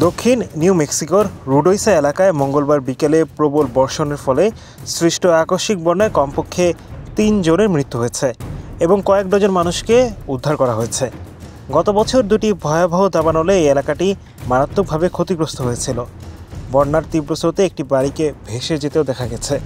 দক্ষিণ নিউ মেক্সিকোর রুডোইসা এলাকায় মঙ্গলবার বিকেলে প্রবল বর্ষণের ফলে সৃষ্ট আকস্মিক বন্যায় কমপক্ষে 3 জনের মৃত্যু হয়েছে এবং কয়েক ডজন মানুষকে উদ্ধার করা হয়েছে। গত বছর দুটি ভয়াবহ দাবানলে এই এলাকাটি মারাত্মকভাবে ক্ষতিগ্রস্ত হয়েছিল। বন্যার তীব্র স্রোতে একটি বাড়িকে ভেসে যেতেও দেখা গেছে।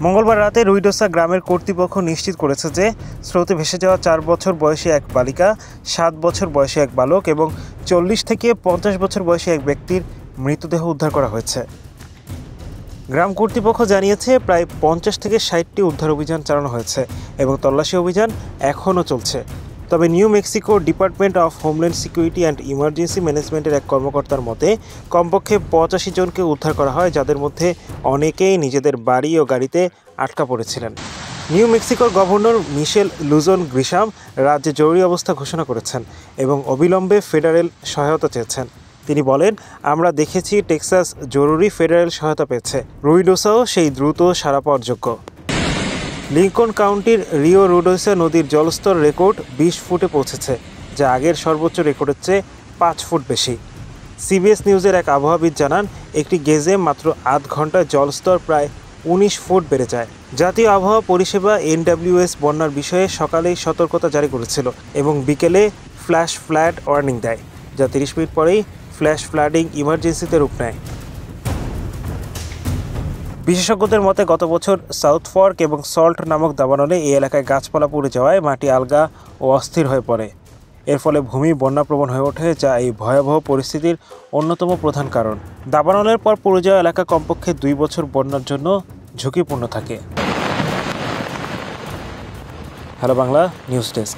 মঙ্গলবার রাতে রুইডোসা গ্রামের কর্তৃপক্ষ নিশ্চিত করেছে যে স্রোতে ভেসে যাওয়া 4 বছর বয়সী এক বালিকা, 7 বছর বয়সী এক বালক এবং 40 থেকে 50 বছর বয়সী এক ব্যক্তির মৃতদেহ উদ্ধার করা হয়েছে। গ্রাম কর্তৃপক্ষ জানিয়েছে প্রায় 50 থেকে 60টি উদ্ধার অভিযান চালানো হয়েছে এবং তল্লাশি অভিযান এখনও চলছে। তবে new Mexico department of homeland security and emergency ম্যানেজমেন্টের এক কর্মকর্তার মতে কমপক্ষে 85 জনকে উদ্ধার করা হয়, যাদের মধ্যে অনেকেই নিজেদের বাড়ি ও গাড়িতে আটকা পড়েছিলেন। নিউ মেক্সিকোর গভর্নর মিশেল লুজন গ্রিশাম রাজ্যে জরুরি অবস্থা ঘোষণা করেছেন এবং অবিলম্বে ফেডারেল সহায়তা চেয়েছেন। তিনি বলেন, আমরা দেখেছি টেক্সাস জরুরি ফেডারেল সহায়তা পেয়েছে, রুইডোসাও সেই দ্রুত সাড়া পাওয়ার যোগ্য। লিঙ্কন কাউন্টির রিও রুডোইসা নদীর জলস্তর রেকর্ড 20 ফুটে পৌঁছেছে, যা আগের সর্বোচ্চ রেকর্ডের চেয়ে 5 ফুট বেশি। সিবিএস নিউজের এক আবহাওয়াবিদ জানান, একটি গেজে মাত্র আধ ঘন্টায় জলস্তর প্রায় 19 ফুট বেড়ে যায়। জাতীয় আবহাওয়া পরিষেবা NWS বন্যার বিষয়ে সকালেই সতর্কতা জারি করেছিল এবং বিকেলে ফ্ল্যাশ ফ্লাড ওয়ার্নিং দেয়, যা 30 মিনিট পরেই ফ্ল্যাশ ফ্লাডিং ইমার্জেন্সিতে রূপ নেয়। বিশেষজ্ঞদের মতে গত বছর সাউথ ফর্ক এবং সল্ট নামক দাবানলে এই এলাকায় গাছপালা পুড়ে যাওয়ায় মাটি আলগা ও অস্থির হয়ে পড়ে। এর ফলে ভূমি বন্যাপ্রবণ হয়ে ওঠে, যা এই ভয়াবহ পরিস্থিতির অন্যতম প্রধান কারণ। দাবানলের পর পুড়ে যাওয়া এলাকা কমপক্ষে 2 বছর বন্যার জন্য ঝুঁকিপূর্ণ থাকে। Hello Bangla news desk.